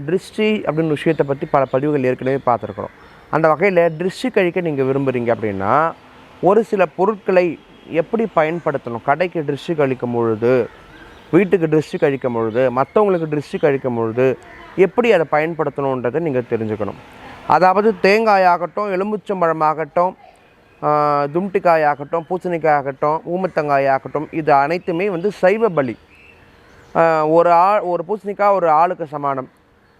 திருஷ்டி அப்படின்னு விஷயத்தை பற்றி பல பதிவுகள் ஏற்கனவே பார்த்துருக்குறோம். அந்த வகையில் திருஷ்டி கழிக்க நீங்கள் விரும்புகிறீங்க அப்படின்னா ஒரு சில பொருட்களை எப்படி பயன்படுத்தணும், கடைக்கு திருஷ்டி கழிக்கும் பொழுது, வீட்டுக்கு திருஷ்டி கழிக்கும் பொழுது, மற்றவங்களுக்கு திருஷ்டி கழிக்கும் பொழுது எப்படி அதை பயன்படுத்தணுன்றதை நீங்கள் தெரிஞ்சுக்கணும். அதாவது தேங்காயாகட்டும், எலுமிச்சம்பழமாகட்டும், தும்ட்டிக்காயாகட்டும், பூசணிக்காயாகட்டும், ஊமத்தங்காயாகட்டும், இது அனைத்துமே சைவ பலி. ஒரு பூசணிக்காய் ஒரு ஆளுக்கு சமானம்,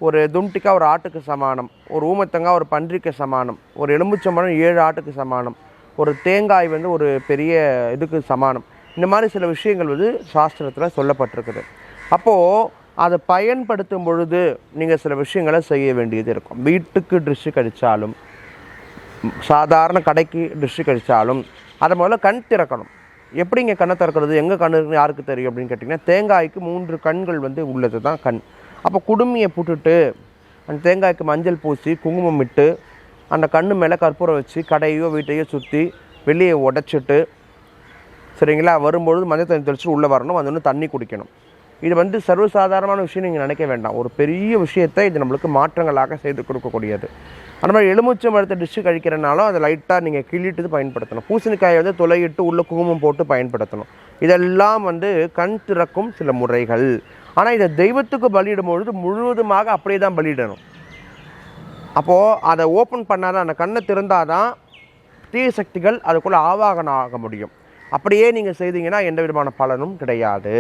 ஒரு தும்ட்டிக்காய் ஒரு ஆட்டுக்கு சமானம், ஒரு ஊமத்தங்காய் ஒரு பன்றிக்கு சமானம், ஒரு எலுமிச்சம்பழம் 7 ஆட்டுக்கு சமானம், ஒரு தேங்காய் ஒரு பெரிய இதுக்கு சமானம். இந்த மாதிரி சில விஷயங்கள் சாஸ்திரத்தில் சொல்லப்பட்டிருக்குது. அப்போது அதை பயன்படுத்தும் பொழுது நீங்கள் சில விஷயங்களை செய்ய வேண்டியது இருக்கும். வீட்டுக்கு திருஷ்டி கழித்தாலும், சாதாரண கடைக்கு திருஷ்டி கழித்தாலும் அதை முதல்ல கண் திறக்கணும். எப்படிங்க கண்ணை திறக்கிறது, எங்கே கண் இருக்குன்னு யாருக்கு தெரியும் அப்படின்னு கேட்டிங்கன்னா, தேங்காய்க்கு 3 கண்கள் உள்ளது தான் கண். அப்போ குடுமியை போட்டுட்டு அந்த தேங்காய்க்கு மஞ்சள் பூசி குங்குமம் இட்டு அந்த கண்ணு மேலே கற்பூரம் வச்சு கடையோ வீட்டையோ சுற்றி வெளியே உடைச்சிட்டு, சரிங்களா, வரும்பொழுது மஞ்சள் தண்ணி தெளிச்சுட்டு உள்ளே வரணும், வந்து தண்ணி குடிக்கணும். இது சர்வசாதாரணமான விஷயம் நீங்கள் நினைக்க வேண்டாம். ஒரு பெரிய விஷயத்தை இது நம்மளுக்கு மாற்றங்களாக செய்து கொடுக்கக்கூடியது. அந்த மாதிரி எலுமிச்சம்பழத்தை டிஷ்ஷு கழிக்கிறனாலும் அதை லைட்டாக நீங்கள் கிள்ளிட்டு பயன்படுத்தணும். பூசணிக்காயை துளையிட்டு உள்ளே குங்குமம் போட்டு பயன்படுத்தணும். இதெல்லாம் கண் திறக்கும் சில முறைகள். ஆனால் இதை தெய்வத்துக்கு பலியிடும் பொழுது முழுவதுமாக அப்படியே தான் பலியிடணும். அப்போது அதை ஓப்பன் பண்ணாதான், அந்த கண்ணை திறந்தால் தான் தீய சக்திகள் அதுக்குள்ளே ஆவாகனம் ஆக முடியும். அப்படியே நீங்கள் செய்தீங்கன்னா எந்த விதமான பலனும் கிடையாது.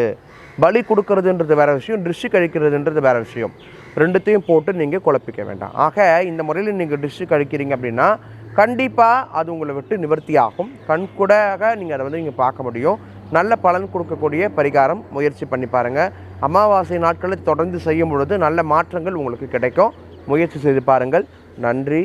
பலி கொடுக்கறதுன்றது வேறு விஷயம், திருஷ்டி கழிக்கிறதுன்றது வேறு விஷயம். ரெண்டுத்தையும் போட்டு நீங்கள் குழப்பிக்க வேண்டாம். ஆக இந்த முறையில் நீங்கள் திருஷ்டி கழிக்கிறீங்க அப்படின்னா கண்டிப்பாக அது உங்களை விட்டு நிவர்த்தி ஆகும். கண்கூடாக நீங்கள் அதை நீங்கள் பார்க்க முடியும். நல்ல பலன் கொடுக்கக்கூடிய பரிகாரம் முயற்சி பண்ணி பாருங்கள். அமாவாசை நாட்களை தொடர்ந்து செய்யும் பொழுது நல்ல மாற்றங்கள் உங்களுக்கு கிடைக்கும். முயற்சி செய்து பாருங்கள். நன்றி.